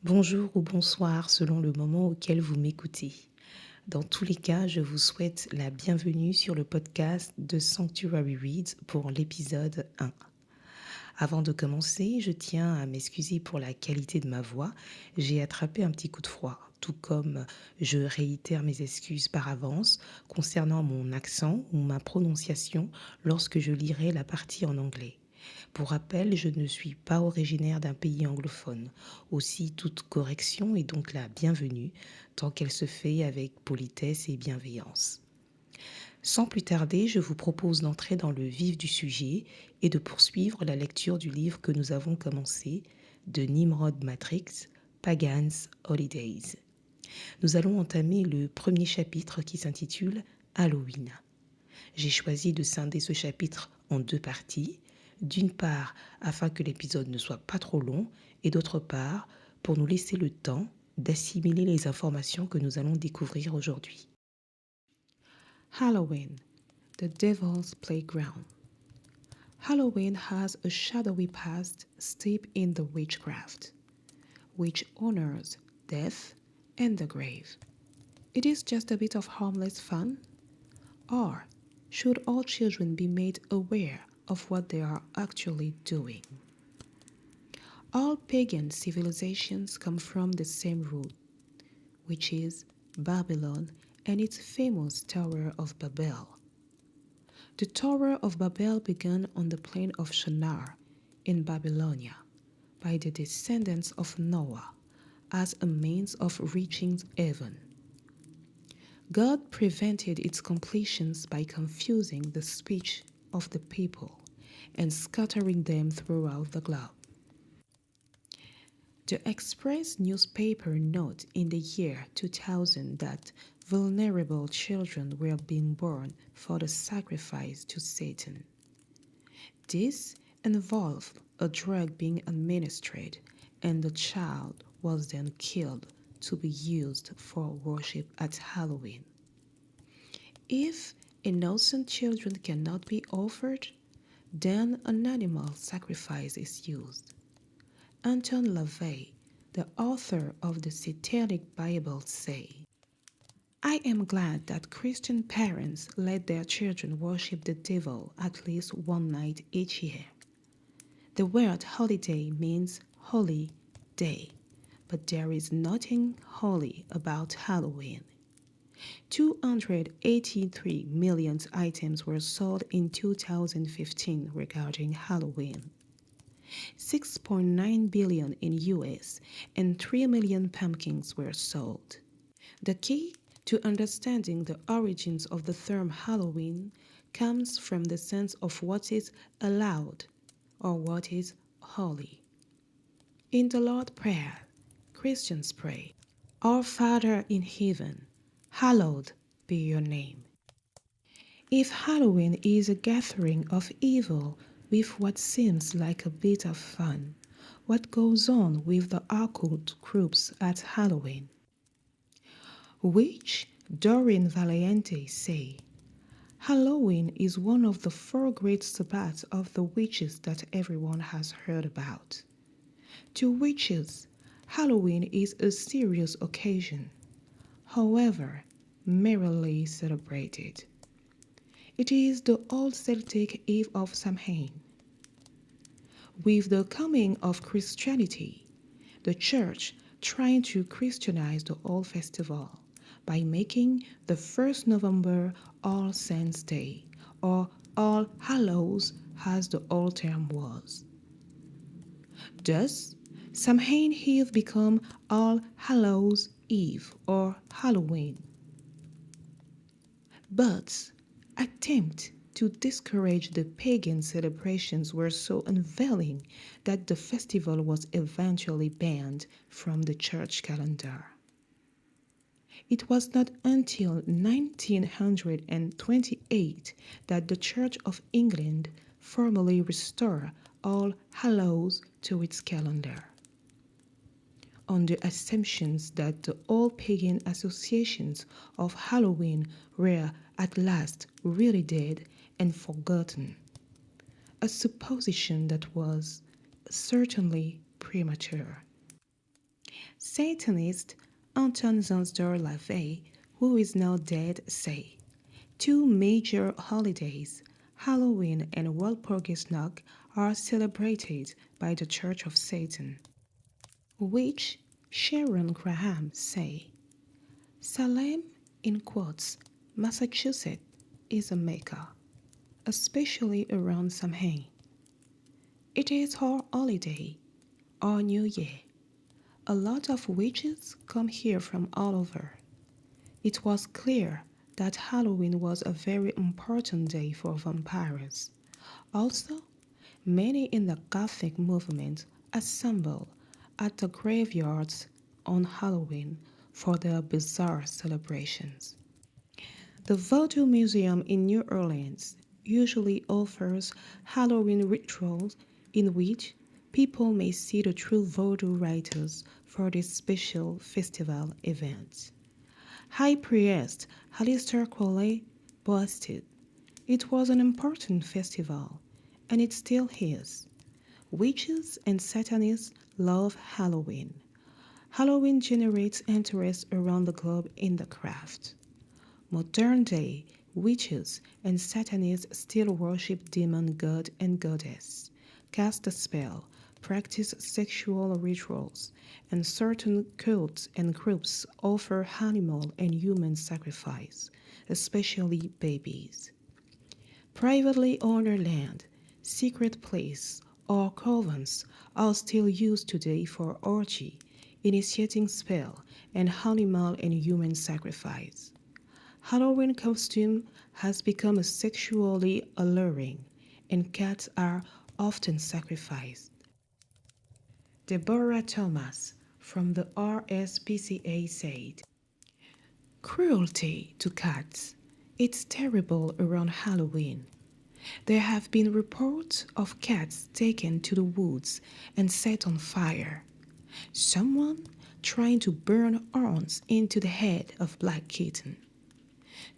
Bonjour ou bonsoir selon le moment auquel vous m'écoutez. Dans tous les cas, je vous souhaite la bienvenue sur le podcast de Sanctuary Reads pour l'épisode 1. Avant de commencer, je tiens à m'excuser pour la qualité de ma voix. J'ai attrapé un petit coup de froid, tout comme je réitère mes excuses par avance concernant mon accent ou ma prononciation lorsque je lirai la partie en anglais. Pour rappel, je ne suis pas originaire d'un pays anglophone. Aussi, toute correction est donc la bienvenue, tant qu'elle se fait avec politesse et bienveillance. Sans plus tarder, je vous propose d'entrer dans le vif du sujet et de poursuivre la lecture du livre que nous avons commencé, de Nimrod Matrix, Pagan's Holidays. Nous allons entamer le premier chapitre qui s'intitule Halloween. J'ai choisi de scinder ce chapitre en deux parties, d'une part afin que l'épisode ne soit pas trop long et d'autre part pour nous laisser le temps d'assimiler les informations que nous allons découvrir aujourd'hui. Halloween, the Devil's Playground. Halloween has a shadowy past steeped in the witchcraft, which honors death and the grave. It is just a bit of harmless fun? Or should all children be made aware of what they are actually doing? All pagan civilizations come from the same root, which is Babylon and its famous Tower of Babel. The Tower of Babel began on the plain of Shinar in Babylonia by the descendants of Noah as a means of reaching heaven. God prevented its completions by confusing the speech of the people and scattering them throughout the globe. The Express newspaper noted in the year 2000 that vulnerable children were being born for the sacrifice to Satan. This involved a drug being administered, and the child was then killed to be used for worship at Halloween. If innocent children cannot be offered, then an animal sacrifice is used. Anton LaVey, the author of the Satanic Bible, says, I am glad that Christian parents let their children worship the devil at least one night each year. The word holiday means holy day, but there is nothing holy about Halloween. 283 million items were sold in 2015 regarding Halloween. 6.9 billion in US and 3 million pumpkins were sold. The key to understanding the origins of the term Halloween comes from the sense of what is allowed or what is holy. In the Lord's Prayer, Christians pray, Our Father in heaven, hallowed be your name. If Halloween is a gathering of evil with what seems like a bit of fun, what goes on with the occult groups at Halloween? Which Doreen Valiente say, Halloween is one of the four great Sabbats of the witches that everyone has heard about. To witches, Halloween is a serious occasion, however, merrily celebrated. It is the old Celtic Eve of Samhain. With the coming of Christianity, the Church trying to Christianize the old festival by making the 1st November All Saints' Day, or All Hallows as the old term was. Thus, Samhain Eve become All Hallows Eve or Halloween. But attempts to discourage the pagan celebrations were so unavailing that the festival was eventually banned from the church calendar. It was not until 1928 that the Church of England formally restored All Hallows to its calendar, on the assumptions that the old pagan associations of Halloween were at last really dead and forgotten, a supposition that was certainly premature. Satanist Anton Zansdor LaVey, who is now dead, say two major holidays, Halloween and Walpurgisnacht, are celebrated by the Church of Satan, which Sharon Graham say Salem, in quotes, Massachusetts is a mecca, especially around Samhain. It is our holiday, our new year. A lot of witches come here from all over. It was clear that Halloween was a very important day for vampires. Also, many in the Gothic movement assemble at the graveyards on Halloween for their bizarre celebrations. The Voodoo Museum in New Orleans usually offers Halloween rituals in which people may see the true voodoo writers for this special festival event. High priest Aleister Crowley boasted, "It was an important festival, and it still is. Witches and Satanists love Halloween. Halloween generates interest around the globe in the craft. Modern day witches and Satanists still worship demon god and goddess, cast a spell, practice sexual rituals, and certain cults and groups offer animal and human sacrifice, especially babies. Privately owned land, secret place, or covens are still used today for orgy, initiating spell, and animal and human sacrifice. Halloween costume has become sexually alluring, and cats are often sacrificed. Deborah Thomas from the RSPCA said, "Cruelty to cats. It's terrible around Halloween. There have been reports of cats taken to the woods and set on fire. Someone trying to burn horns into the head of black kitten.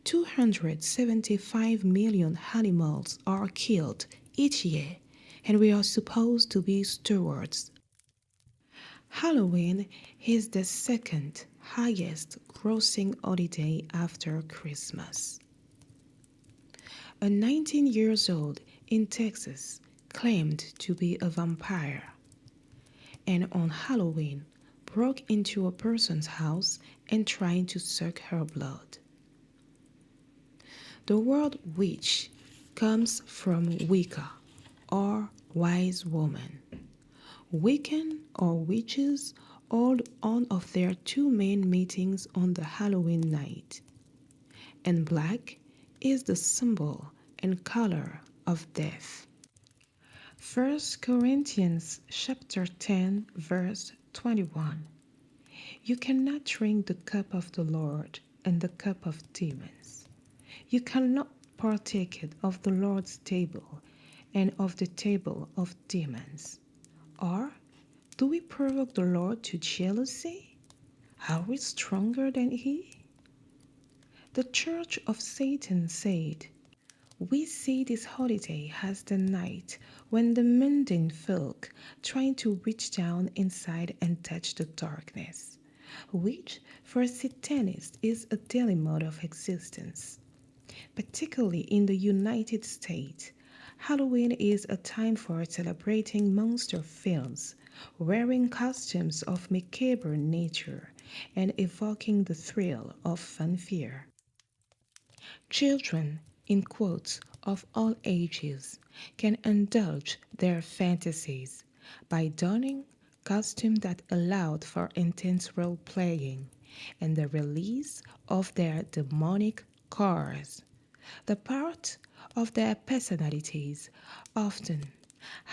275 million animals are killed each year, and we are supposed to be stewards." Halloween is the second highest grossing holiday after Christmas. A 19 years old in Texas claimed to be a vampire and on Halloween broke into a person's house and tried to suck her blood. The word witch comes from Wicca, or wise woman. Wiccan or witches hold one of their two main meetings on the Halloween night, and black is the symbol and color of death. 1 Corinthians chapter 10 verse 21. You cannot drink the cup of the Lord and the cup of demons. You cannot partake of the Lord's table and of the table of demons. Or do we provoke the Lord to jealousy? Are we stronger than he? The Church of Satan said, "We see this holiday as the night when the mundane folk trying to reach down inside and touch the darkness, which for Satanists is a daily mode of existence." Particularly in the United States, Halloween is a time for celebrating monster films, wearing costumes of macabre nature, and evoking the thrill of fanfare. Children, in quotes, of all ages can indulge their fantasies by donning costumes that allowed for intense role playing and the release of their demonic cores, the part of their personalities often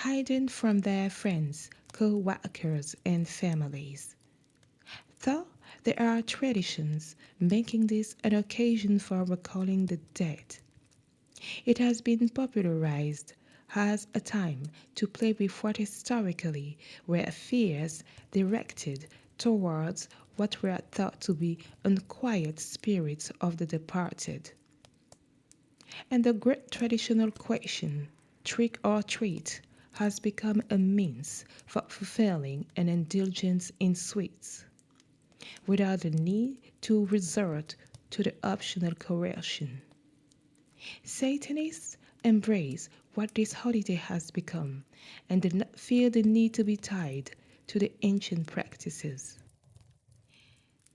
hidden from their friends, co-workers, and families. Though there are traditions making this an occasion for recalling the dead, it has been popularized as a time to play with what historically were fears directed towards what were thought to be unquiet spirits of the departed. And the great traditional question, trick or treat, has become a means for fulfilling an indulgence in sweets, without the need to resort to the optional coercion. Satanists embrace what this holiday has become and do not feel the need to be tied to the ancient practices.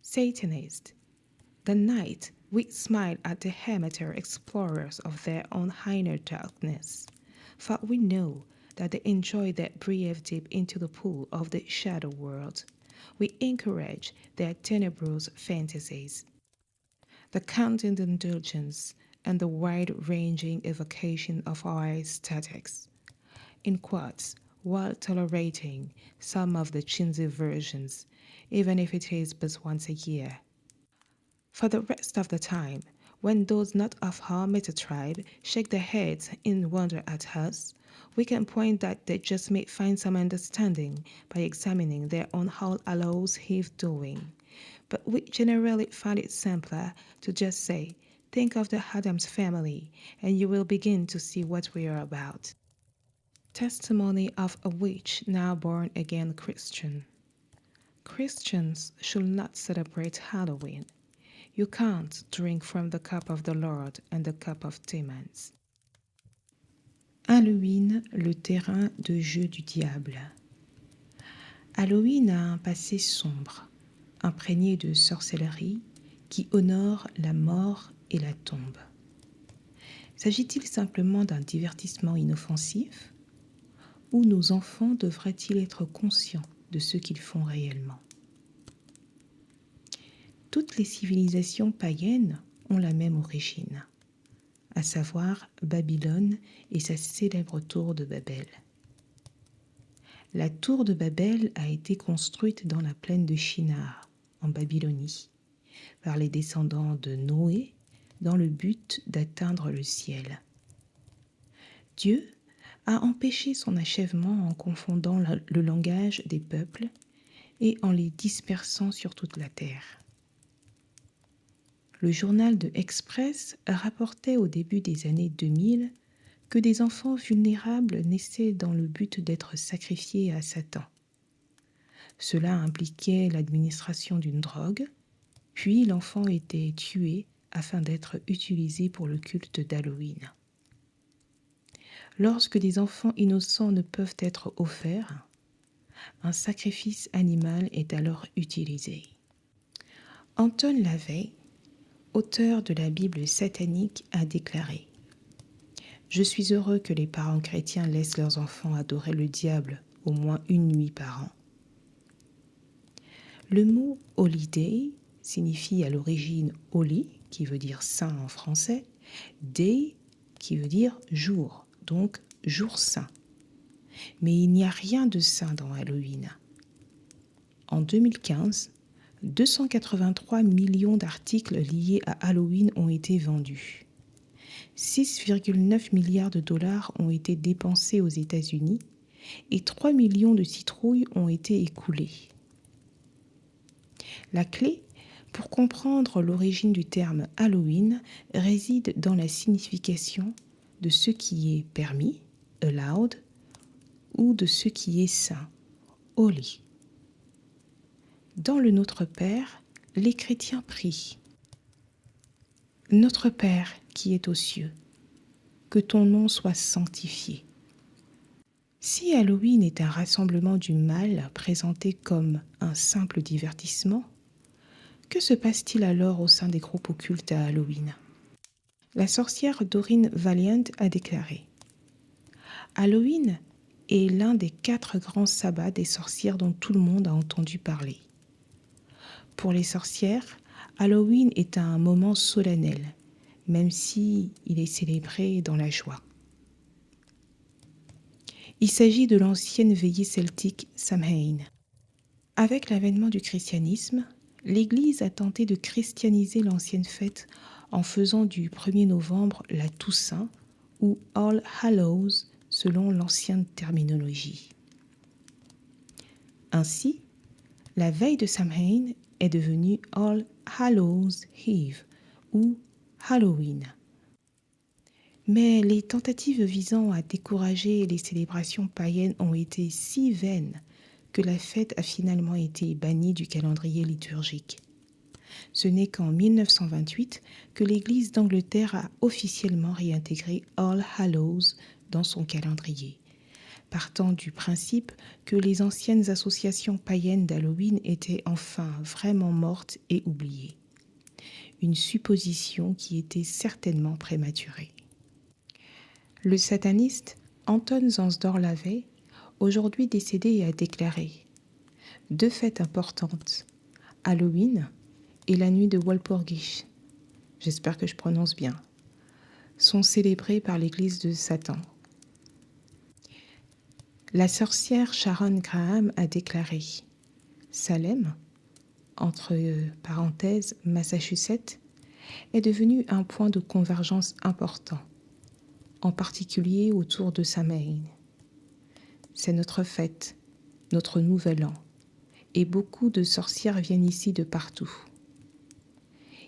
Satanists, the night we smile at the amateur explorers of their own inner darkness, for we know that they enjoy their brief dip into the pool of the shadow world. We encourage their tenebrous fantasies. The content indulgence and the wide-ranging evocation of our aesthetics, in quotes, while tolerating some of the chintzy versions, even if it is but once a year. For the rest of the time, when those not of our meta-tribe shake their heads in wonder at us, we can point that they just may find some understanding by examining their own All Hallows Eve doing. But we generally find it simpler to just say, think of the Adams family, and you will begin to see what we are about. Testimony of a witch now born again Christian. Christians should not celebrate Halloween. You can't drink from the cup of the Lord and the cup of demons. Halloween, le terrain de jeu du diable. Halloween a un passé sombre, imprégné de sorcellerie qui honore la mort et la tombe. S'agit-il simplement d'un divertissement inoffensif ou nos enfants devraient-ils être conscients de ce qu'ils font réellement? Toutes les civilisations païennes ont la même origine, à savoir Babylone et sa célèbre tour de Babel. La tour de Babel a été construite dans la plaine de Shinar, en Babylonie, par les descendants de Noé dans le but d'atteindre le ciel. Dieu a empêché son achèvement en confondant le langage des peuples et en les dispersant sur toute la terre. Le journal de Express rapportait au début des années 2000 que des enfants vulnérables naissaient dans le but d'être sacrifiés à Satan. Cela impliquait l'administration d'une drogue, puis l'enfant était tué afin d'être utilisé pour le culte d'Halloween. Lorsque des enfants innocents ne peuvent être offerts, un sacrifice animal est alors utilisé. Anton LaVey, auteur de la Bible satanique, a déclaré « Je suis heureux que les parents chrétiens laissent leurs enfants adorer le diable au moins une nuit par an. » Le mot « holiday » signifie à l'origine « holy », qui veut dire « saint » en français, « day » qui veut dire « jour », donc « jour saint ». Mais il n'y a rien de saint dans Halloween. En 2015, 283 millions d'articles liés à Halloween ont été vendus. 6,9 milliards de dollars ont été dépensés aux États-Unis et 3 millions de citrouilles ont été écoulées. La clé pour comprendre l'origine du terme Halloween réside dans la signification de ce qui est permis, allowed, ou de ce qui est saint, holy. Dans le Notre Père, les chrétiens prient. Notre Père qui est aux cieux, que ton nom soit sanctifié. Si Halloween est un rassemblement du mal présenté comme un simple divertissement, que se passe-t-il alors au sein des groupes occultes à Halloween? La sorcière Doreen Valiant a déclaré « Halloween est l'un des 4 grands sabbats des sorcières dont tout le monde a entendu parler. Pour les sorcières, Halloween est un moment solennel, même si il est célébré dans la joie. Il s'agit de l'ancienne veillée celtique Samhain. Avec l'avènement du christianisme, l'Église a tenté de christianiser l'ancienne fête en faisant du 1er novembre la Toussaint ou All Hallows selon l'ancienne terminologie. Ainsi, la veille de Samhain est devenue All Hallows Eve ou Halloween. Mais les tentatives visant à décourager les célébrations païennes ont été si vaines que la fête a finalement été bannie du calendrier liturgique. Ce n'est qu'en 1928 que l'Église d'Angleterre a officiellement réintégré All Hallows dans son calendrier, partant du principe que les anciennes associations païennes d'Halloween étaient enfin vraiment mortes et oubliées. Une supposition qui était certainement prématurée. Le sataniste Anton Zansdor Lavey, aujourd'hui décédé, a déclaré « Deux fêtes importantes, Halloween et la nuit de Walpurgis, j'espère que je prononce bien, sont célébrées par l'église de Satan. » La sorcière Sharon Graham a déclaré « Salem, entre parenthèses Massachusetts, est devenu un point de convergence important, en particulier autour de Samhain. C'est notre fête, notre nouvel an, et beaucoup de sorcières viennent ici de partout.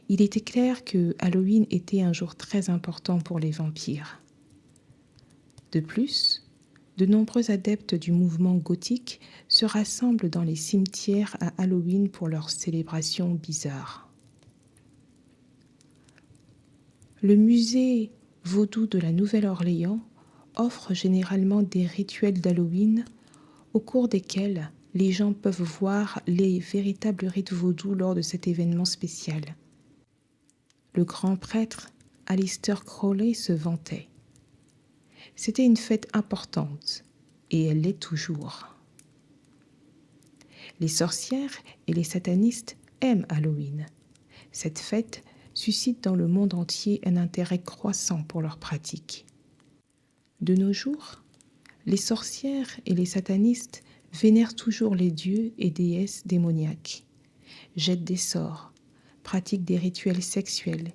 Il était clair que Halloween était un jour très important pour les vampires. De plus, de nombreux adeptes du mouvement gothique se rassemblent dans les cimetières à Halloween pour leurs célébrations bizarres. Le musée vaudou de la Nouvelle-Orléans offre généralement des rituels d'Halloween au cours desquels les gens peuvent voir les véritables rites vaudous lors de cet événement spécial. Le grand prêtre Aleister Crowley se vantait. C'était une fête importante, et elle l'est toujours. Les sorcières et les satanistes aiment Halloween. Cette fête suscite dans le monde entier un intérêt croissant pour leur pratique. De nos jours, les sorcières et les satanistes vénèrent toujours les dieux et déesses démoniaques, jettent des sorts, pratiquent des rituels sexuels,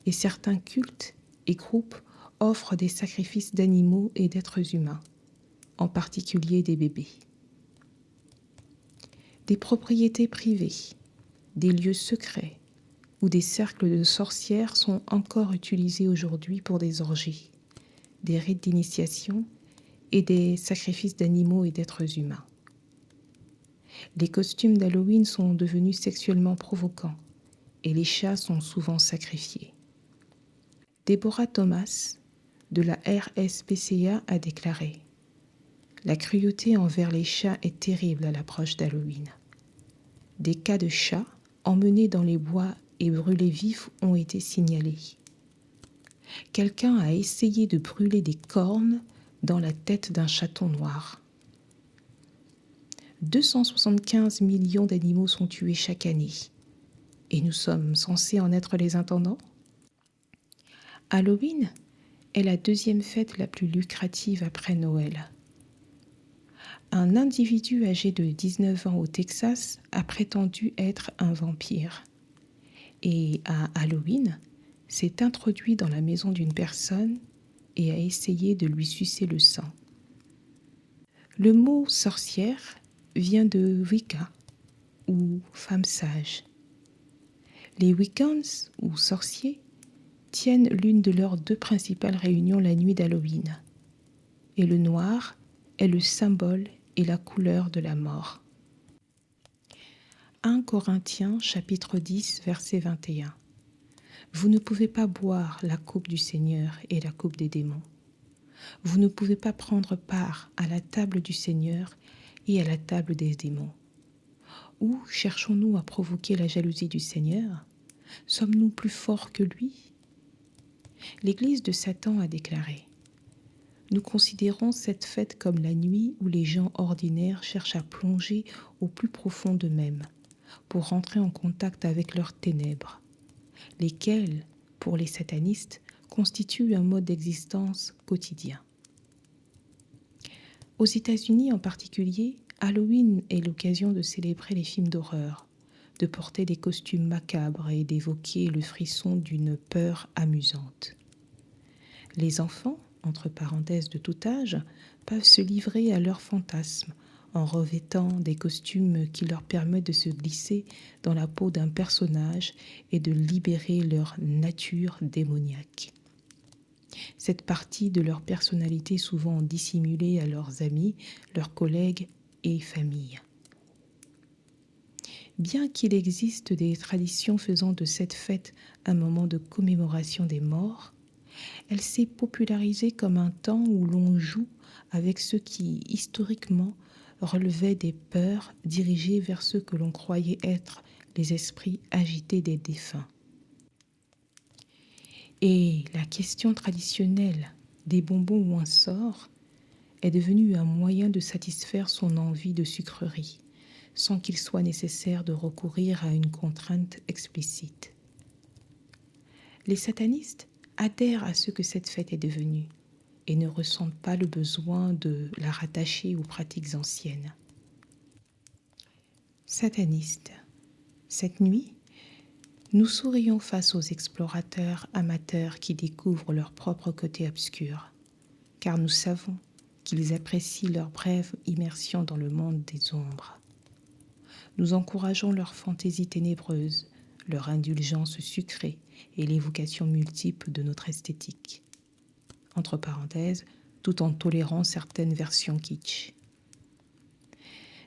et certains cultes et groupes offrent des sacrifices d'animaux et d'êtres humains, en particulier des bébés. Des propriétés privées, des lieux secrets ou des cercles de sorcières sont encore utilisés aujourd'hui pour des orgies, des rites d'initiation et des sacrifices d'animaux et d'êtres humains. Les costumes d'Halloween sont devenus sexuellement provocants et les chats sont souvent sacrifiés. Deborah Thomas, de la RSPCA, a déclaré « La cruauté envers les chats est terrible à l'approche d'Halloween. Des cas de chats emmenés dans les bois et brûlés vifs ont été signalés. Quelqu'un a essayé de brûler des cornes dans la tête d'un chaton noir. 275 millions d'animaux sont tués chaque année. Et nous sommes censés en être les intendants ? Halloween est la deuxième fête la plus lucrative après Noël. Un individu âgé de 19 ans au Texas a prétendu être un vampire. Et à Halloween, s'est introduit dans la maison d'une personne et a essayé de lui sucer le sang. Le mot sorcière vient de Wicca, ou femme sage. Les Wiccans, ou sorciers, tiennent l'une de leurs deux principales réunions la nuit d'Halloween. Et le noir est le symbole et la couleur de la mort. 1 Corinthiens chapitre 10, verset 21. Vous ne pouvez pas boire la coupe du Seigneur et la coupe des démons. Vous ne pouvez pas prendre part à la table du Seigneur et à la table des démons. Ou cherchons-nous à provoquer la jalousie du Seigneur ? Sommes-nous plus forts que lui ? L'Église de Satan a déclaré « Nous considérons cette fête comme la nuit où les gens ordinaires cherchent à plonger au plus profond d'eux-mêmes pour rentrer en contact avec leurs ténèbres, lesquelles, pour les satanistes, constituent un mode d'existence quotidien. » Aux États-Unis en particulier, Halloween est l'occasion de célébrer les films d'horreur, de porter des costumes macabres et d'évoquer le frisson d'une peur amusante. Les enfants, entre parenthèses de tout âge, peuvent se livrer à leurs fantasmes en revêtant des costumes qui leur permettent de se glisser dans la peau d'un personnage et de libérer leur nature démoniaque. cette partie de leur personnalité souvent dissimulée à leurs amis, leurs collègues et familles. Bien qu'il existe des traditions faisant de cette fête un moment de commémoration des morts, elle s'est popularisée comme un temps où l'on joue avec ceux qui, historiquement, relevaient des peurs dirigées vers ceux que l'on croyait être les esprits agités des défunts. Et la question traditionnelle des bonbons ou un sort est devenue un moyen de satisfaire son envie de sucrerie, sans qu'il soit nécessaire de recourir à une contrainte explicite. Les satanistes adhèrent à ce que cette fête est devenue et ne ressentent pas le besoin de la rattacher aux pratiques anciennes. Satanistes, cette nuit, nous sourions face aux explorateurs amateurs qui découvrent leur propre côté obscur, car nous savons qu'ils apprécient leur brève immersion dans le monde des ombres. Nous encourageons leur fantaisie ténébreuse, leur indulgence sucrée et l'évocation multiple de notre esthétique. Entre parenthèses, tout en tolérant certaines versions kitsch.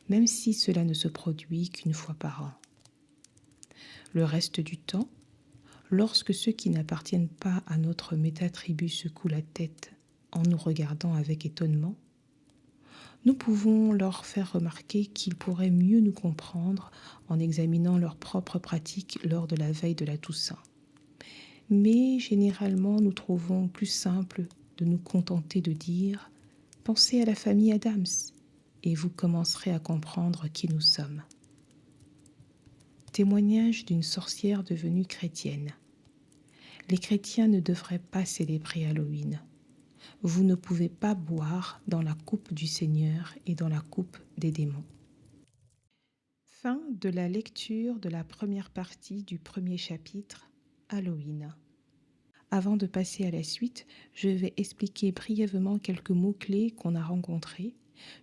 Même si cela ne se produit qu'une fois par an. Le reste du temps, lorsque ceux qui n'appartiennent pas à notre métatribu secouent la tête en nous regardant avec étonnement, nous pouvons leur faire remarquer qu'ils pourraient mieux nous comprendre en examinant leurs propres pratiques lors de la veille de la Toussaint. Mais généralement, nous trouvons plus simple de nous contenter de dire « Pensez à la famille Adams » et vous commencerez à comprendre qui nous sommes. Témoignage d'une sorcière devenue chrétienne. Les chrétiens ne devraient pas célébrer Halloween. Vous ne pouvez pas boire dans la coupe du Seigneur et dans la coupe des démons. Fin de la lecture de la première partie du premier chapitre, Halloween. Avant de passer à la suite, je vais expliquer brièvement quelques mots-clés qu'on a rencontrés.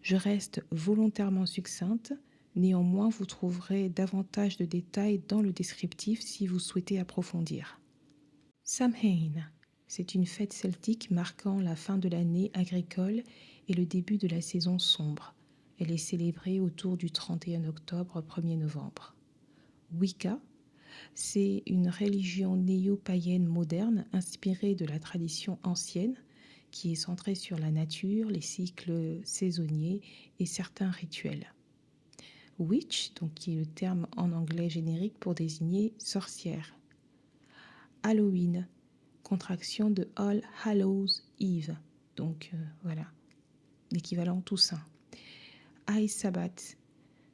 Je reste volontairement succincte, néanmoins vous trouverez davantage de détails dans le descriptif si vous souhaitez approfondir. Samhain, c'est une fête celtique marquant la fin de l'année agricole et le début de la saison sombre. Elle est célébrée autour du 31 octobre, 1er novembre. Wicca, c'est une religion néo-païenne moderne inspirée de la tradition ancienne qui est centrée sur la nature, les cycles saisonniers et certains rituels. Witch, donc qui est le terme en anglais générique pour désigner sorcière. Halloween, contraction de All Hallows Eve, donc voilà, l'équivalent Toussaint. High Sabbath,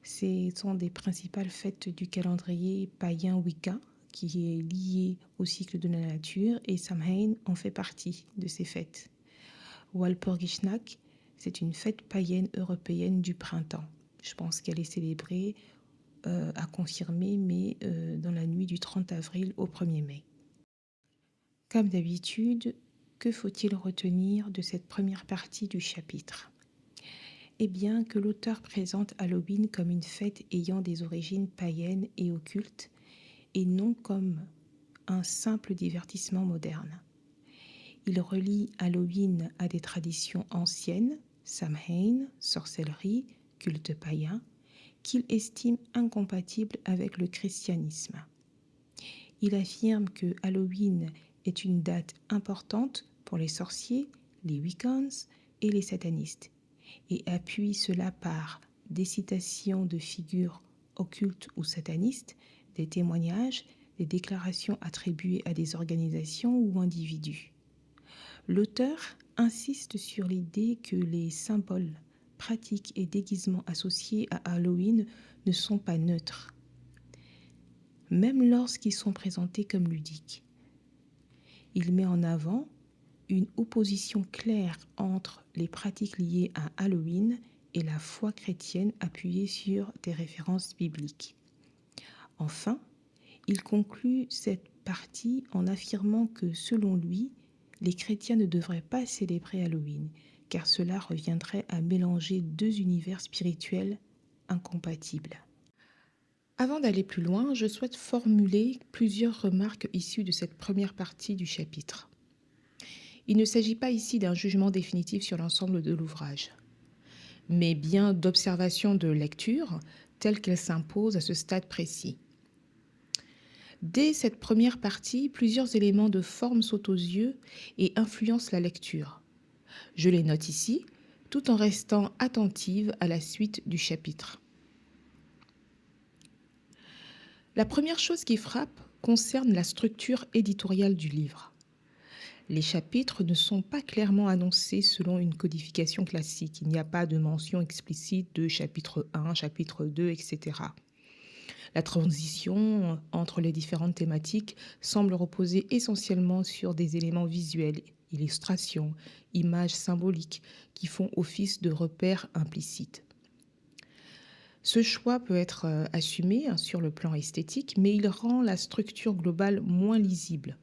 ce sont des principales fêtes du calendrier païen Wicca, qui est lié au cycle de la nature, et Samhain en fait partie de ces fêtes. Walpurgisnacht, c'est une fête païenne européenne du printemps. Je pense qu'elle est célébrée à confirmer, mais dans la nuit du 30 avril au 1er mai. Comme d'habitude, que faut-il retenir de cette première partie du chapitre ? Eh bien que l'auteur présente Halloween comme une fête ayant des origines païennes et occultes, et non comme un simple divertissement moderne. Il relie Halloween à des traditions anciennes, Samhain, sorcellerie, culte païen, qu'il estime incompatibles avec le christianisme. Il affirme que Halloween est une date importante pour les sorciers, les Wiccans et les satanistes, et appuie cela par des citations de figures occultes ou satanistes, des témoignages, des déclarations attribuées à des organisations ou individus. L'auteur insiste sur l'idée que les symboles, pratiques et déguisements associés à Halloween ne sont pas neutres, même lorsqu'ils sont présentés comme ludiques. Il met en avant une opposition claire entre les pratiques liées à Halloween et la foi chrétienne appuyée sur des références bibliques. Enfin, il conclut cette partie en affirmant que, selon lui, les chrétiens ne devraient pas célébrer Halloween, car cela reviendrait à mélanger deux univers spirituels incompatibles. Avant d'aller plus loin, je souhaite formuler plusieurs remarques issues de cette première partie du chapitre. Il ne s'agit pas ici d'un jugement définitif sur l'ensemble de l'ouvrage, mais bien d'observation de lecture telle qu'elle s'impose à ce stade précis. Dès cette première partie, plusieurs éléments de forme sautent aux yeux et influencent la lecture. Je les note ici, tout en restant attentive à la suite du chapitre. La première chose qui frappe concerne la structure éditoriale du livre. Les chapitres ne sont pas clairement annoncés selon une codification classique. Il n'y a pas de mention explicite de chapitre 1, chapitre 2, etc. La transition entre les différentes thématiques semble reposer essentiellement sur des éléments visuels, illustrations, images symboliques qui font office de repères implicites. Ce choix peut être assumé sur le plan esthétique, mais il rend la structure globale moins lisible,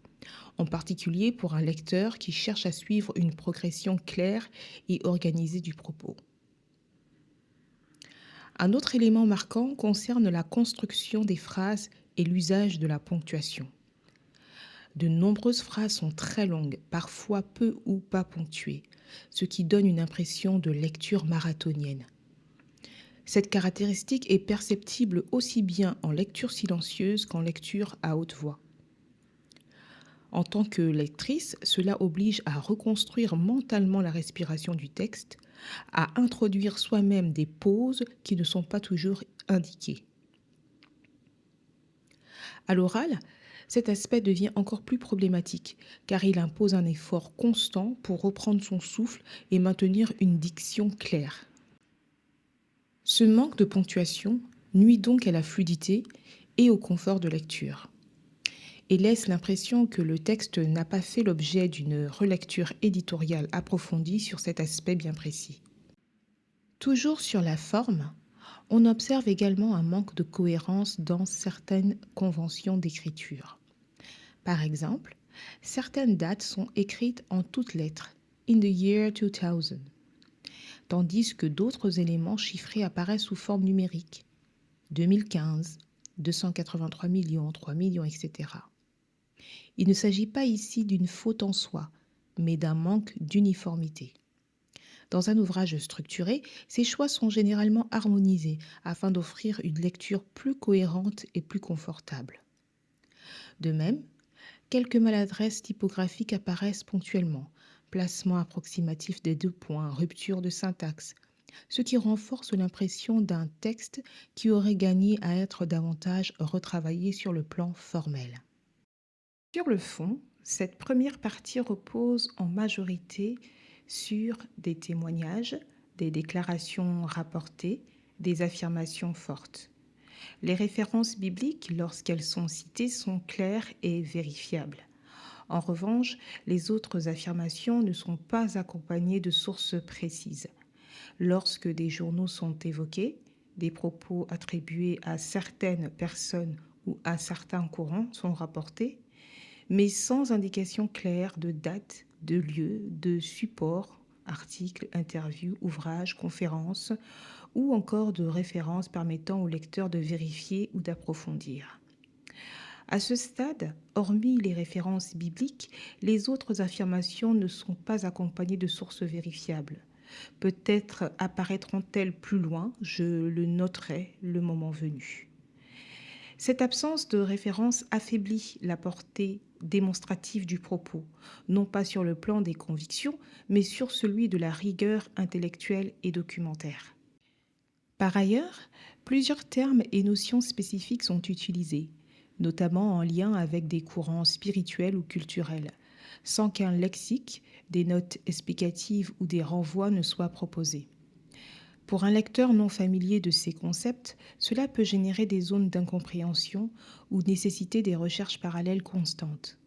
en particulier pour un lecteur qui cherche à suivre une progression claire et organisée du propos. Un autre élément marquant concerne la construction des phrases et l'usage de la ponctuation. De nombreuses phrases sont très longues, parfois peu ou pas ponctuées, ce qui donne une impression de lecture marathonienne. Cette caractéristique est perceptible aussi bien en lecture silencieuse qu'en lecture à haute voix. En tant que lectrice, cela oblige à reconstruire mentalement la respiration du texte, à introduire soi-même des pauses qui ne sont pas toujours indiquées. À l'oral, cet aspect devient encore plus problématique car il impose un effort constant pour reprendre son souffle et maintenir une diction claire. Ce manque de ponctuation nuit donc à la fluidité et au confort de lecture et laisse l'impression que le texte n'a pas fait l'objet d'une relecture éditoriale approfondie sur cet aspect bien précis. Toujours sur la forme, on observe également un manque de cohérence dans certaines conventions d'écriture. Par exemple, certaines dates sont écrites en toutes lettres, in the year 2000, tandis que d'autres éléments chiffrés apparaissent sous forme numérique, 2015, 283 millions, 3 millions, etc. Il ne s'agit pas ici d'une faute en soi, mais d'un manque d'uniformité. Dans un ouvrage structuré, ces choix sont généralement harmonisés afin d'offrir une lecture plus cohérente et plus confortable. De même, quelques maladresses typographiques apparaissent ponctuellement, placement approximatif des 2 points, rupture de syntaxe, ce qui renforce l'impression d'un texte qui aurait gagné à être davantage retravaillé sur le plan formel. Sur le fond, cette première partie repose en majorité sur des témoignages, des déclarations rapportées, des affirmations fortes. Les références bibliques, lorsqu'elles sont citées, sont claires et vérifiables. En revanche, les autres affirmations ne sont pas accompagnées de sources précises. Lorsque des journaux sont évoqués, des propos attribués à certaines personnes ou à certains courants sont rapportés, mais sans indication claire de date, de lieu, de support, articles, interviews, ouvrages, conférences, ou encore de références permettant au lecteur de vérifier ou d'approfondir. À ce stade, hormis les références bibliques, les autres affirmations ne sont pas accompagnées de sources vérifiables. Peut-être apparaîtront-elles plus loin, je le noterai le moment venu. Cette absence de référence affaiblit la portée démonstrative du propos, non pas sur le plan des convictions, mais sur celui de la rigueur intellectuelle et documentaire. Par ailleurs, plusieurs termes et notions spécifiques sont utilisés, notamment en lien avec des courants spirituels ou culturels, sans qu'un lexique, des notes explicatives ou des renvois ne soient proposés. Pour un lecteur non familier de ces concepts, cela peut générer des zones d'incompréhension ou nécessiter des recherches parallèles constantes.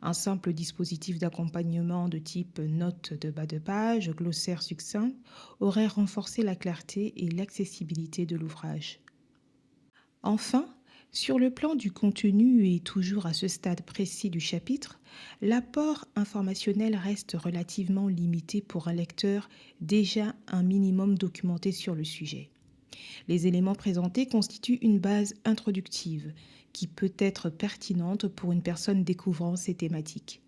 Un simple dispositif d'accompagnement de type note de bas de page, glossaire succinct, aurait renforcé la clarté et l'accessibilité de l'ouvrage. Enfin, sur le plan du contenu et toujours à ce stade précis du chapitre, l'apport informationnel reste relativement limité pour un lecteur déjà un minimum documenté sur le sujet. Les éléments présentés constituent une base introductive qui peut être pertinente pour une personne découvrant ces thématiques.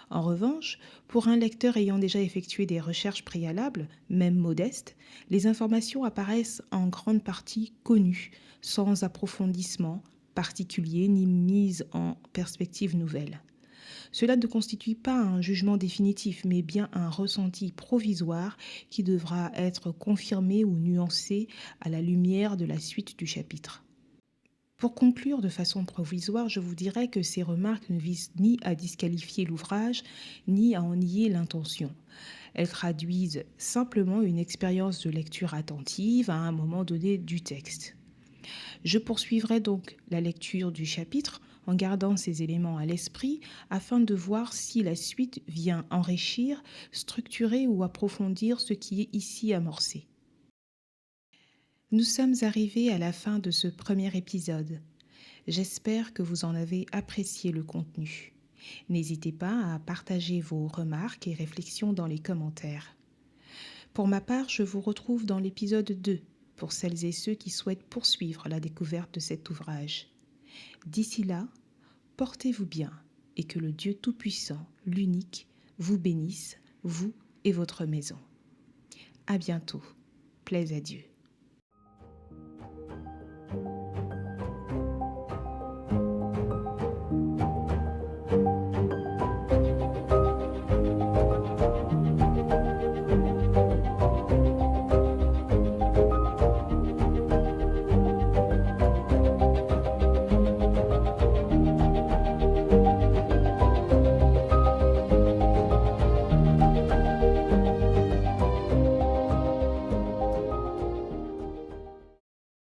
En revanche, pour un lecteur ayant déjà effectué des recherches préalables, même modestes, les informations apparaissent en grande partie connues, sans approfondissement particulier ni mise en perspective nouvelle. Cela ne constitue pas un jugement définitif, mais bien un ressenti provisoire qui devra être confirmé ou nuancé à la lumière de la suite du chapitre. Pour conclure de façon provisoire, je vous dirais que ces remarques ne visent ni à disqualifier l'ouvrage, ni à en nier l'intention. Elles traduisent simplement une expérience de lecture attentive à un moment donné du texte. Je poursuivrai donc la lecture du chapitre en gardant ces éléments à l'esprit afin de voir si la suite vient enrichir, structurer ou approfondir ce qui est ici amorcé. Nous sommes arrivés à la fin de ce premier épisode. J'espère que vous en avez apprécié le contenu. N'hésitez pas à partager vos remarques et réflexions dans les commentaires. Pour ma part, je vous retrouve dans l'épisode 2 pour celles et ceux qui souhaitent poursuivre la découverte de cet ouvrage. D'ici là, portez-vous bien et que le Dieu Tout-Puissant, l'unique, vous bénisse, vous et votre maison. À bientôt. Plaise à Dieu.